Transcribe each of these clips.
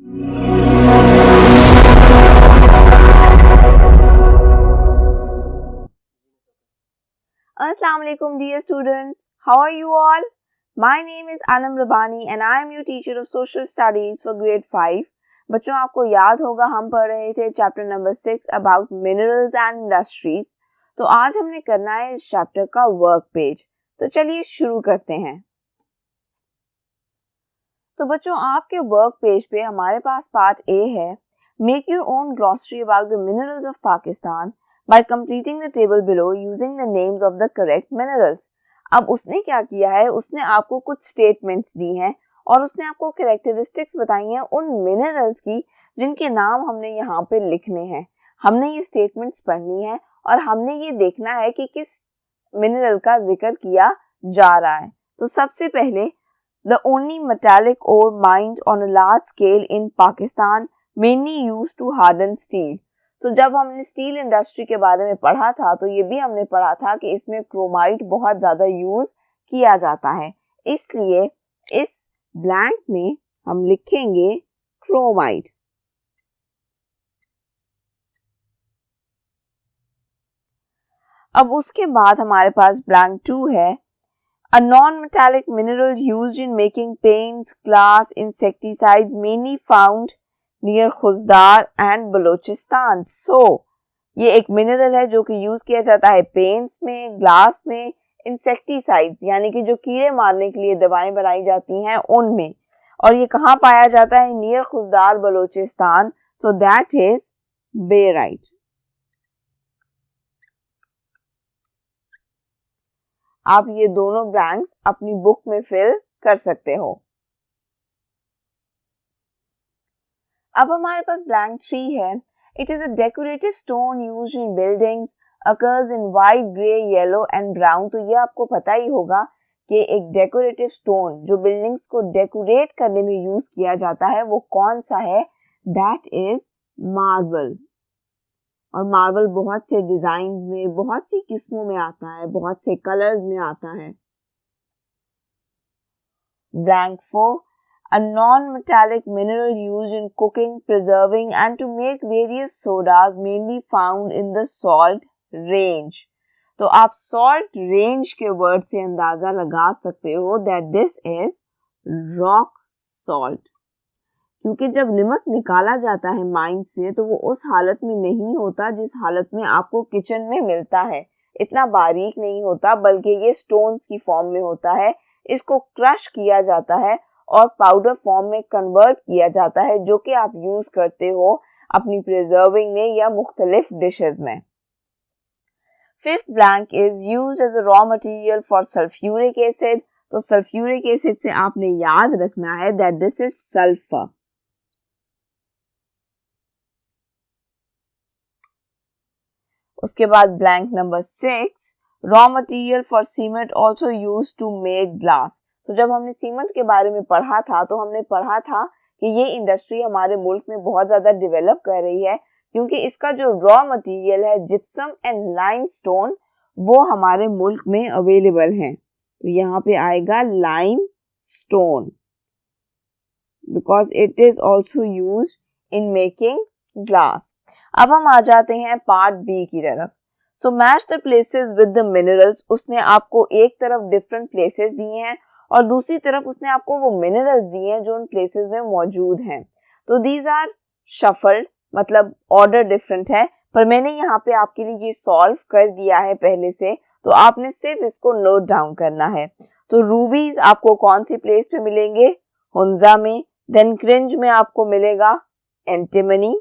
Assalamu alaikum dear students, how are you all? My name is Anam Rabani and I am your teacher of social studies for grade 5. बच्चों आपको याद होगा हम पढ़ रहे थे chapter number 6 about minerals and industries. तो आज हमने करना है इस चैप्टर का वर्क पेज। तो चलिए शुरू करते हैं। तो बच्चों आपके वर्क पेज पे हमारे पास पार्ट ए है, make your own glossary about the minerals of Pakistan by completing the table below using the names of the correct minerals। अब उसने क्या किया है, उसने आपको कुछ स्टेटमेंट्स दी हैं और उसने आपको कैरेक्टरिस्टिक्स बताई हैं उन मिनरल्स की जिनके नाम हमने यहाँ पे लिखने हैं। हमने ये स्टेटमेंट्स पढ़नी है और हमने ये देखना है कि किस मिनरल का जिक्र किया जा रहा है। तो सबसे पहले the only metallic ore mined on a large scale in Pakistan mainly used to harden steel। तो जब हमने स्टील इंडस्ट्री के बारे में पढ़ा था तो ये भी हमने पढ़ा था कि इसमें क्रोमाइट बहुत ज़्यादा यूज़ किया जाता है, इसलिए इस ब्लैंक में हम लिखेंगे क्रोमाइट। अब उसके बाद हमारे पास ब्लैंक 2 है, a non-metallic mineral used in making paints, glass, insecticides mainly found near Khuzdar and Balochistan. So ये एक मिनरल है जो कि यूज किया जाता है पेंट्स में, ग्लास में, इंसेक्टिसाइड्स यानी कि जो कीड़े मारने के लिए दवाएं बनाई जाती हैं उनमें, और ये कहाँ पाया जाता है, near Khuzdar Balochistan. So that is barite. आप ये दोनों ब्लैंक्स अपनी बुक में फिल कर सकते हो। अब हमारे पास ब्लैंक 3 है, it is a decorative stone used in buildings, occurs in white, grey, yellow and brown. तो ये आपको पता ही होगा कि एक डेकोरेटिव स्टोन जो बिल्डिंग्स को डेकोरेट करने में यूज किया जाता है वो कौन सा है, दैट इज मार्बल। और मार्बल बहुत से डिजाइन्स में, बहुत सी किस्मों में आता है, बहुत से कलर्स में आता है। Blank 4, a non-metallic mineral used in cooking, preserving and to make various sodas mainly found in the salt range। तो आप salt range के वर्ड से अंदाजा लगा सकते हो that this is rock salt। क्योंकि जब नमक निकाला जाता है माइन से तो वो उस हालत में नहीं होता जिस हालत में आपको किचन में मिलता है, इतना बारीक नहीं होता, बल्कि ये स्टोन्स की फॉर्म में होता है। इसको क्रश किया जाता है और पाउडर फॉर्म में कन्वर्ट किया जाता है जो कि आप यूज करते हो अपनी प्रिजर्विंग में या मुख्तलिफ डिशेस में। Fifth blank is used as a raw material for sulphuric acid. तो सल्फ्यूरिक एसिड से आपने याद रखना है दैट दिस इज सल्फर। उसके बाद blank number 6, raw material for cement also used to make glass. तो जब हमने सीमेंट के बारे में पढ़ा था तो हमने पढ़ा था कि ये इंडस्ट्री हमारे मुल्क में बहुत ज़्यादा डेवलप कर रही है क्योंकि इसका जो रॉ मटेरियल है जिप्सम एंड लाइमस्टोन वो हमारे मुल्क में अवेलेबल हैं। तो यहाँ पे आएगा limestone because it is also used in making glass. अब हम आ जाते हैं पार्ट बी की तरफ। So match the places with the minerals. उसने आपको एक तरफ डिफरेंट प्लेसेस दिए हैं और दूसरी तरफ उसने आपको वो मिनरल्स दिए हैं जो उन प्लेसेस में मौजूद हैं। तो दीज आर शफल्ड, मतलब ऑर्डर डिफरेंट है, पर मैंने यहाँ पे आपके लिए ये सॉल्व कर दिया है पहले से, तो आपने सिर्फ इसको नोट डाउन करना है। तो रूबीज आपको कौन सी प्लेस पे मिलेंगे, हुंजा में। देन क्रिंज में आपको मिलेगा antimony.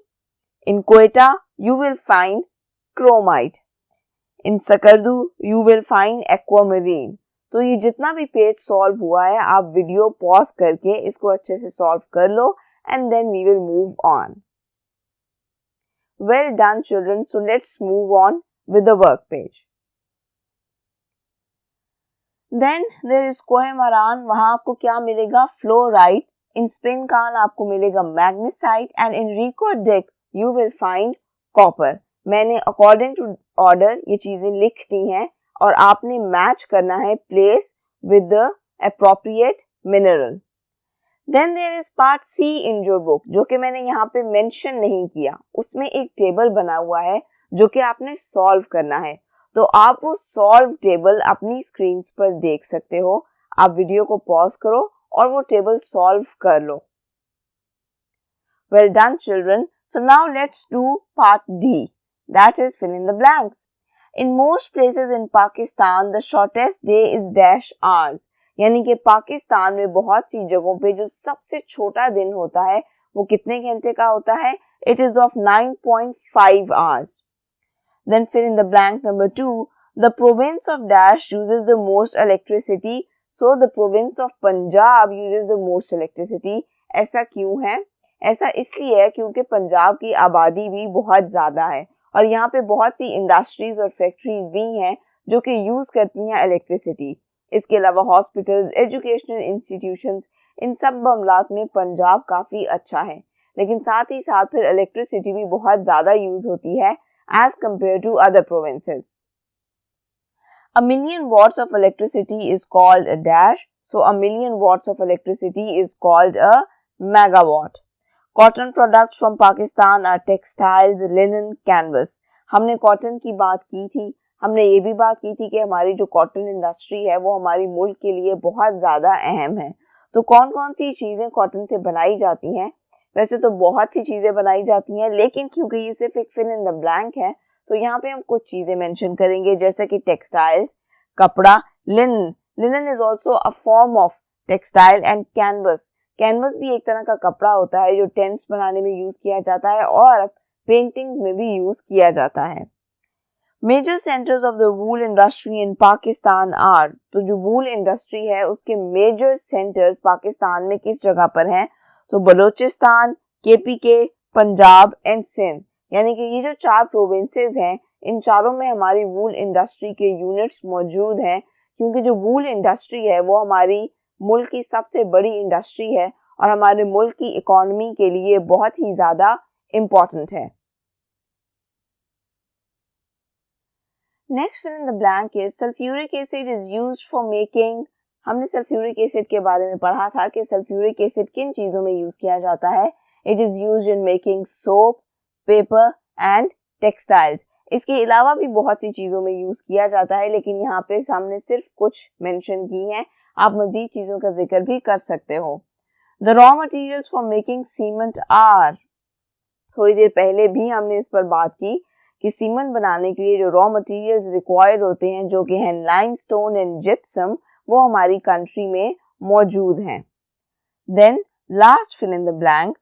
In Quetta you will find chromite. In Skardu you will find aquamarine. तो ये जितना भी पेज सॉल्व हुआ है आप वीडियो पॉज करके इसको अच्छे से सॉल्व कर लो and then we will move on. Well done children, so let's move on with the work page. Then there is Kohemaran, वहां आपको क्या मिलेगा, फ्लोराइट। इन स्पिनकान आपको मिलेगा magnesite and in Rekodiq you will find copper. मैंने अकॉर्डिंग टू ऑर्डर ये चीजें लिख दी हैं और आपने मैच करना है place with the appropriate mineral. Then there is part C in your book, जो कि मैंने यहाँ पे मेंशन नहीं किया। उसमें एक टेबल बना हुआ है जो कि आपने सॉल्व करना है। तो आप वो सॉल्व टेबल अपनी स्क्रीन पर देख सकते हो। आप वीडियो को पॉज करो और वो टेबल सॉल्व कर लो। Well done, children. So now let's do part D, that is fill in the blanks. In most places in Pakistan, the shortest day is dash hours. यानी कि पाकिस्तान में बहुत सी जगहों पे जो सबसे छोटा दिन होता है वो कितने घंटे का होता है? It is of 9.5 hours. Then fill in the blank number 2. The province of dash uses the most electricity. So the province of Punjab uses the most electricity. ऐसा क्यों है? ऐसा इसलिए है क्योंकि पंजाब की आबादी भी बहुत ज़्यादा है और यहाँ पे बहुत सी इंडस्ट्रीज और फैक्ट्रीज भी हैं जो कि यूज़ करती हैं इलेक्ट्रिसिटी। इसके अलावा हॉस्पिटल्स, एजुकेशनल इंस्टीट्यूशंस, इन सब मामलात में पंजाब काफ़ी अच्छा है। लेकिन साथ ही साथ फिर इलेक्ट्रिसिटी भी बहुत ज़्यादा यूज़ होती है as compare to other provinces. A million watts of electricity is called a dash. So a million watts of electricity is called a megawatt. Cotton products from Pakistan are textiles, linen, canvas. हमने cotton की बात की थी। हमने ये भी बात की थी कि हमारी जो कॉटन इंडस्ट्री है वो हमारी मुल्क के लिए बहुत ज़्यादा अहम है। तो कौन कौन सी चीज़ें कॉटन से बनाई जाती हैं? वैसे तो बहुत सी चीज़ें बनाई जाती हैं, लेकिन क्योंकि ये सिर्फ एक फिल इन द ब्लैंक है तो यहाँ पे हम कुछ चीज़ें मेंशन करेंगे, जैसे कि टेक्सटाइल्स, कपड़ा, linen. Linen is also a form of textile and canvas. Canvas भी एक तरह का कपड़ा होता है जो टेंट्स बनाने में यूज किया जाता है और पेंटिंग्स में भी यूज किया जाता है। Major centres of the wool industry in Pakistan are, तो जो वूल इंडस्ट्री है उसके मेजर सेंटर्स पाकिस्तान में किस जगह पर हैं? तो बलोचिस्तान, केपीके, पंजाब एंड सिंध। यानी कि ये जो 4 प्रोविंसेस हैं इन चारों में हमारी वूल इंडस्ट्री के यूनिट्स मौजूद हैं, क्योंकि जो वूल इंडस्ट्री है वो हमारी मुल्क की सबसे बड़ी इंडस्ट्री है और हमारे मुल्क की इकोनॉमी के लिए बहुत ही ज़्यादा इम्पॉर्टेंट है। Next fill in the blank is sulphuric acid is used for making. हमने सल्फ्यूरिक एसिड के बारे में पढ़ा था कि सल्फ्यूरिक एसिड किन चीज़ों में यूज़ किया जाता है। It is used in making soap, paper and textiles. इसके अलावा भी बहुत सी चीज़ों में यूज़ किया जाता है, लेकिन यहाँ पे हमने सिर्फ कुछ मेंशन की हैं। आप मजीद चीज़ों का जिक्र भी कर सकते हो। The raw materials for making cement are. थोड़ी देर पहले भी हमने इस पर बात की कि सीमेंट बनाने के लिए जो रॉ मटीरियल्स रिक्वायर्ड होते हैं, जो कि हैं लाइमस्टोन एंड जिप्सम, वो हमारी कंट्री में मौजूद हैं। Then last fill in the blank,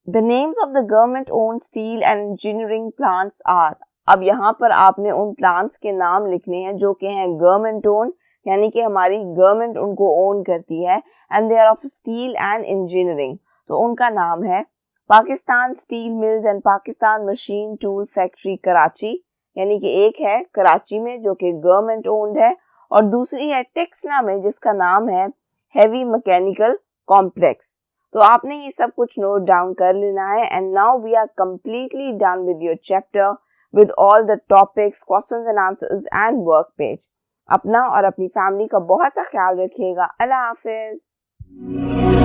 the names of the government own steel and engineering plants are. अब यहाँ पर आपने उन प्लांट्स के नाम लिखने हैं जो कि हैं गवर्नमेंट ओन, यानी कि हमारी गवर्नमेंट उनको ओन करती है, and they are of steel and engineering. तो उनका नाम है Pakistan Steel Mills and Pakistan Machine Tool Factory Karachi, यानी कि एक है कराची में जो कि गवर्नमेंट ओन्ड है और दूसरी है टेक्सला में जिसका नाम है हैवी मैकेनिकल कॉम्प्लेक्स। तो आपने ये सब कुछ नोट डाउन कर लेना है। And now we are completely done with your chapter with all the topics, questions and answers and work page. अपना और अपनी फैमिली का बहुत सा ख्याल रखिएगा। अल्लाह हाफिज।